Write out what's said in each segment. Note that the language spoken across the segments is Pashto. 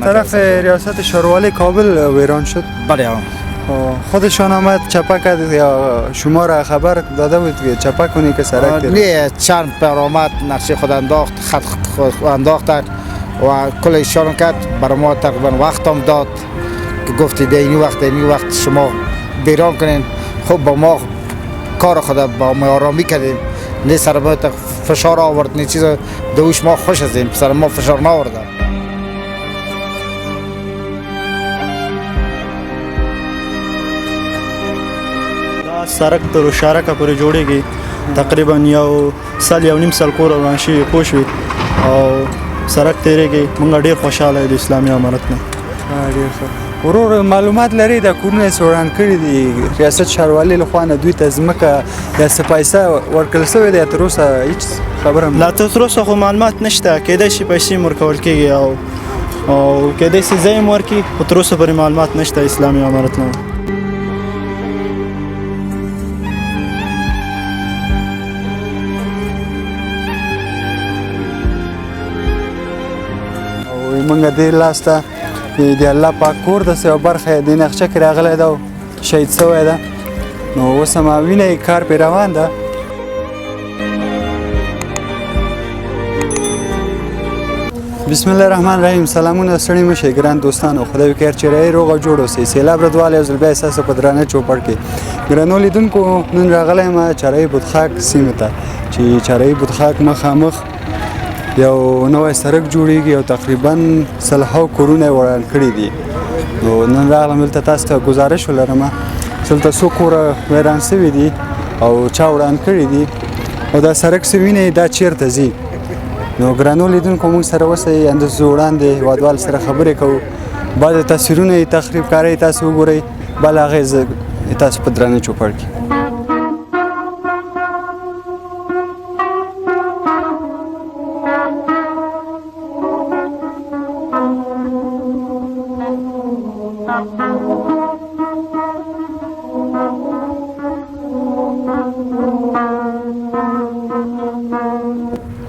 طرف ریاست شاروالی کابل ویران شد. بله. خودشان آمد چپک کرد یا شما را خبر داده بود که چپک کنی که سرک نه، چند بار آمد نقشه خود انداخت، خط خود انداخت و کل اشاره کرد. برای ما تقریبا وقت هم داد که گفتی اینی وقت شما بیران کنین. خب با ما کار خود با ما آرامی کردیم. نه سر ما فشار آورد، نه چیز دوش ما خوش هستیم، سر ما فشار نآورد. سرک تر شارکه پورې جوړیږي تقریبا یو سال یو نیم سال کور روان شي پوښوي او سرک تیریږي موږ ډیر خوشاله یو د اسلامي امارت نه. ډیر ښه. ورور معلومات لري د کورونه سوران کړی دي ریاست شاروالي له خوا نه دوی ته ځمکه یا څه پیسې ورکړل شوې ده تر اوسه هیڅ خبره لا تر اوسه خو معلومات نشته کېدای شي پیسې ورکول کېږي او کېدای شي ځای ورکړي خو تر اوسه پورې معلومات نشته اسلامي امارت نه. موږ دې لاسته د الله پاک کور د سیو برخه د نقشه کې راغلی ده شهید شوی ده نو اوس هم وینئ کار پرې روان ده. بسم الله الرحمن الرحیم. سلامونه ستړي مشئ ګران دوستانو، خدای وکړي چې رای روغ او جوړ اوسئ. سیلاب ردوال یو ځل بیا ستاسو په درانه چوپړ کې ګرانو لیدونکو نن راغلی یم چارهی بودخاک سیمې ته چې چارهی بودخاک مخامخ یو نوی سرک جوړیږي او تقریبا سلهاو کورونه وران کړي دي. نو نن راغلم دلته تاسو ته ګزارش ولرم دلته څو کوره ویران شوي دي او چا وران کړي دي او دا سرک څه وینئ دا چیرته ځي. نو ګرانو لیدونکو موږ سره اوسئ اندازې وړاندې هېوادوال سره خبرې کوو. بعضې تصویرونه یې تخریب کاری تاسو وګورئ بل هغې تاسو په درانه چوپړ کې.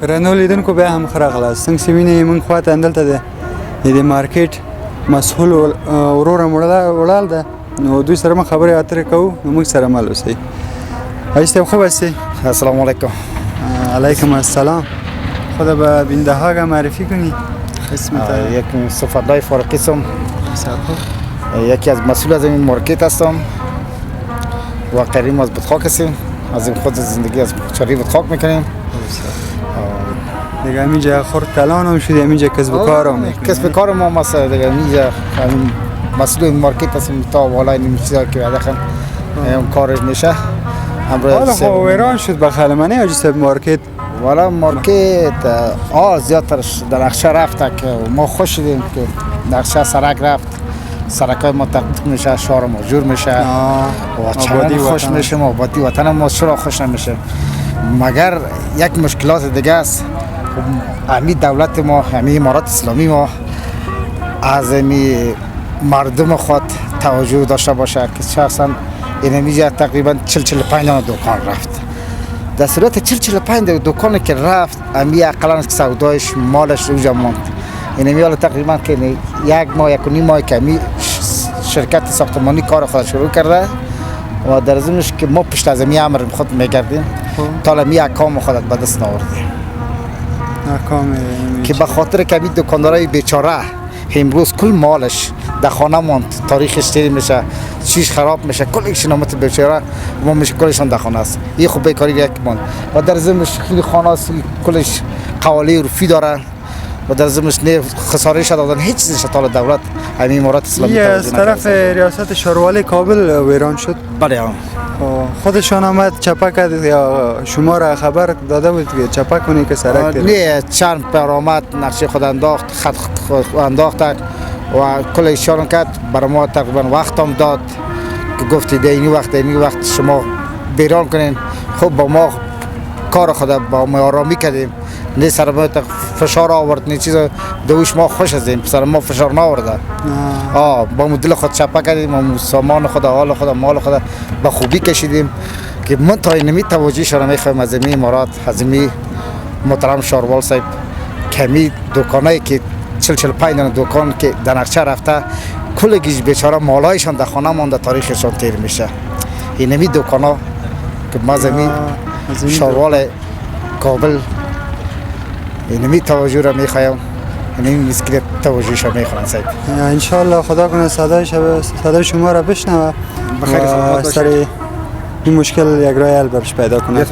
رنو لیدونکو بیا هم ښه راغلاست. څنګه چې وینئ موږ خواته همدلته د دې مارکیټ مسؤل وروره ولاړ ده نو دوی سره ما خبرې اترې کوو نو موږ سره مل اوسئ. ایستم خوب هستی؟ السلام علیکم. علیکم السلام. خدا به بنده ها معرفی کنی؟ اسمت یک صفدای فارقی هستم. یکی از مسئول از این مارکت هستم و قریم از بودخاک هستیم. از این خود زندگی از چاری بودخاک میکنیم. دیگه همینجا خورد کلان هم شدی همینجا کسب و کار هم میکنی؟ کسب کار ما مثلا دیگه همینجا مسئول این مارکت هستیم تا بالای این چیزا که داخل اون کارش میشه. حالا خب ویران شد بخاله منه یا جسب مارکت؟ والا مارکت زیادترش در نقشه رفته که ما خوش شدیم که نقشه سرک رفت. سرکای ما تقدیم میشه، شهر ما جور میشه و چند خوش میشه. آبادی وطن ما چرا خوش نمیشه؟ مگر یک مشکلات دیگه است. همین دولت ما، همین امارات اسلامی ما از همین مردم خود توجه داشته باشه که شخصا این همیجا تقریبا 40-45 دکان رفت. در صورت 40-45 دکانی که رفت همین اقلا که سودایش مالش روجا ماند. این همیجا تقریبا که یک ماه یک و نیم ماه که همین شرکت ساختمانی کار خود شروع کرده و در ضمنش که ما پشت از همین امر خود میگردیم تا همین احکام خود به دست نآوردیم. که به خاطر که همین دکاندارای بیچاره امروز کل مالش در خانه ماند، تاریخش تیر میشه، چیز خراب میشه، کلش نامت بیچاره ما میشه کلشان در خانه است. این خوب بیکاری یک ماند و در ضمنش خیلی خانه است کلش قوالی رفی داره و در ضمنش نه خسارهش دادن هیچ چیزش تا دولت همین امارات اسلامی از طرف ریاست شاروالی کابل ویران شد. بله. خودشان آمد چپک کرد یا شما را خبر داده بود که چپک کنی که سرک نه، چند بار آمد نقشه خود انداخت، خط خود انداخت و کل اشاره کرد. برای ما تقریبا وقت هم داد که گفتی اینی وقت شما بیران کنین. خب با ما کار خود با ما آرامی کردیم. نه سر ما فشار آورد، نه چیز دوش ما خوش هستیم، سر ما فشار نآورده. با مدل خود چپک کردیم، سامان خود، حال خود، مال خود با خوبی کشیدیم که من تا اینمی توجه شما میخوایم از این امارات، از این محترم شاروال صاحب کمی دکانایی که 45 دانه دکان که در نقشه رفته کلگیش بیچاره مالایشان در خانه مانده تاریخشان تیر میشه. اینمی دکان ها که ما زمین شاروال کابل اینمی توجه را میخوایم، اینمی مسکیت توجهش را میخوایم صاحب. انشالله خدا کنه صدای شما را بشنوه و سر این مشکل یک راه حل برش پیدا کنه.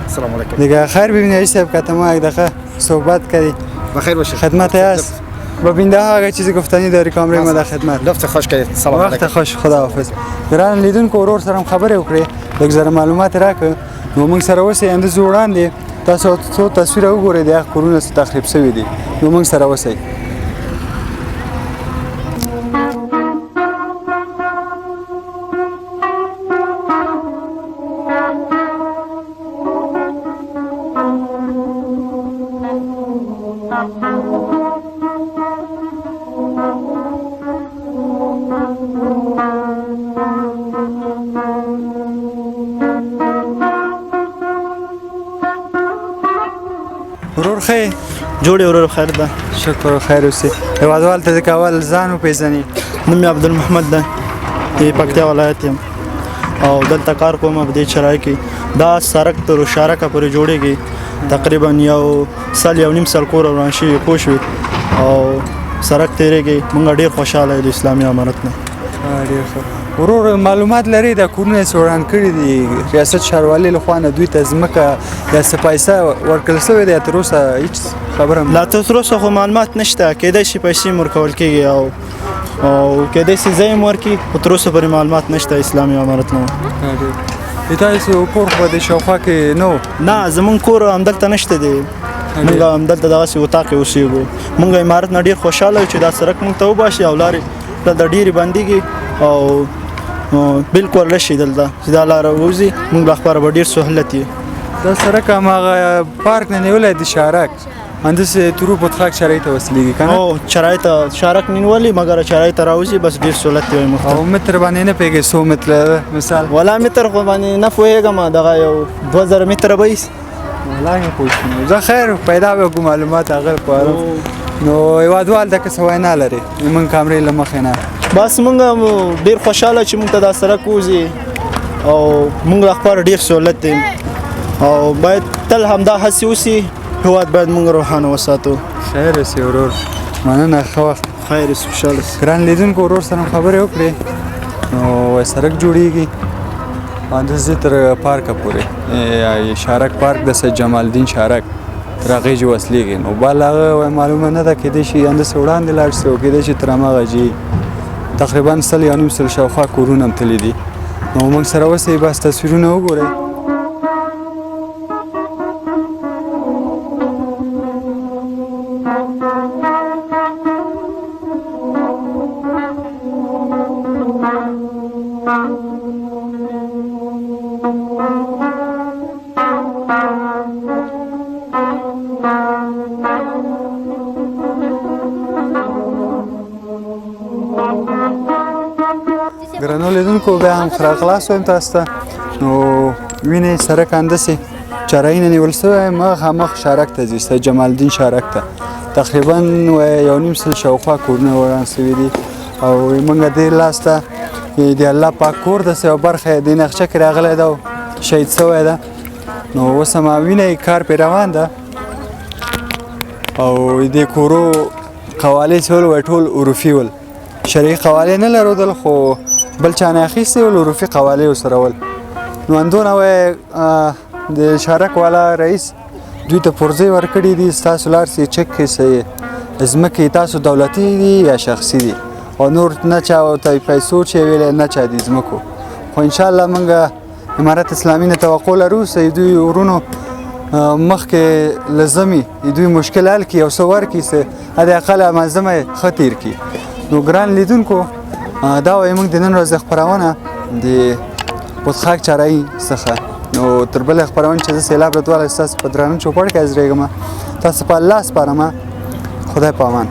سلام علیکم. دیگه خیر ببینید عیسی صاحب که ما یک دقیقه صحبت کردی. بخیر باشید. خدمت هست. با بینده ها اگه چیزی گفتنی داری کامری ما در خدمت. لطف خوش کردید. سلام علیکم. وقت خوش، خداحافظ. ګران لیدونکو ورور سره خبرې وکړې، لږ زره معلومات راکړه. نو موږ سره اوسئ، اندازې وړاندې تاسو څو تصویره وګورئ د هغه کورونه چې تخریب شوي دي. نو موږ سره اوسئ. ورور خیر جوړې ورور خیر ده. شکر او خیر اوسې. هېوادوال ته د کول ځان وپېژني. نوم مې عبدالمحمد ده، د پکتیا ولایت یم او دلته کار کوم په دې چرای کې. دا سړک تر شارکه پورې جوړېږي، تقریبا یو سال یو نیم سال کور وران شوي پوه شوې او سړک تېرېږي. موږ ډېر خوشحاله یو د اسلامي امارت نه. ډېر ښه. ورور معلومات لري د کورونه یې وران کړي دي، ریاست ښاروالۍ لخوا نه دوی ته ځمکه یا څه پیسه ورکړل شوې ده؟ تر اوسه هېڅ خبره لا تر اوسه خو معلومات نشته. کېدای شي پیسې هم ورکول کېږي او کېدای شي ځای هم ورکړي، خو تر اوسه پورې معلومات نشته اسلامي امارت نه. تاسو کور په دې شاوخوا کې نه و؟ نه، زمونږ کور همدلته نشته دی. موږ همدلته دغسې اتاق کې اوسېږو. موږ امارت نه ډېر خوشحاله یو چې دا سړک موږ ته وباسي او لارې دلته ډېرې بندېږي او بالکل راشي دلته چې دا لاره ووځي، موږ لپاره به ډېر سهولت وي. دا سړک هماغه پارک نه نیولی دی، شارک همداسې تورو بطخاک چرای ته وصلېږي که نه؟ او چرای ته شارک نه نیولي، مګر چرای ته راوځي، بس ډېر سهولت دی موږ ته. او متر باندې نه پوهېږې 100 متره مثال؟ ولا متر خو باندې نه پوهېږم، دغه یو 2000 متره به وي. والله نه پوه شوم. زه خیر پیدا به وکړو معلومات هغه په اړه. نو هېوادوال ته که څه وینا لرې زموږ کامرې له مخې نه؟ بس موږ ډېر خوشحاله چې موږ ته دا سړک وځي او موږ لپاره ډېر سهولت دی او باید تل همدا هڅې وسي. هېواد باید موږ روښانه وساتو. خیر اوسې ورور، مننه، ښه وخت. خیر اوسې، خوشحاله اوسې. ګران لیدونکو ورور سره خبرې وکړې. نو سړک جوړېږي همداسې تر پارکه پورې، شارک پارک د سید جمال الدین شارک تر هغې چې وصلېږي. نو بل هغه معلومه نه ده، کېدای شي همداسې وړاندې لاړ شي او کېدای شي تر هماغه جي تقریبا 100 یا نیم سل شاوخوا کورونه هم تللي دي. نو موږ سره اوسئ، بس تصویرونه وګورئ. ګرانو لیدونکو بیا هم خلاص وایم تاسو ته. نو وینئ سړک همداسې چرای نه نیول شوی، مخامخ شارک ته ځي، سید جمال الدین شارک ته. تقریبا یو نیم سل شاوخوا کورونه وران شوي دي او موږ دې لاس ته د الله پاک کور داسې یوه برخه د نقشه کې راغلی ده او شهید شوی ده. نو اوس هم وینئ کار پرې روان ده او دې کورو قوالې چې ول ټول عرفي ول، شرعي قوالې نه لرودل خو بل چا نه اخیستې ول، عرفي قوالې ورسره ول. نو همدونه د شارک والا رئیس دوی ته پرزې ورکړي دي، ستاسو لاړ سئ چک کړئ ځمکې تاسو دولتي دي یا شخصي دي، او نور نه چا ته پیسو چې ویلې نه چا دي ځمکو. خو انشاءالله موږ امارت اسلامي نه توقع لرو چې دوی ورونو مخکې لازمي دوی مشکل حل کړي او څه ورکړي چې حداقل منظمه یې ښه تېر کړي. نو ګران لیدونکو دا وایي موږ د نن ورځې خپرونه د بطخاک چرای څخه. نو تر بلې خپرونې چې زه سیلاب رضوان ستاسو په درانه چوپړ کې حاضرېږم. تاسو په الله سپارم. خدای په امان.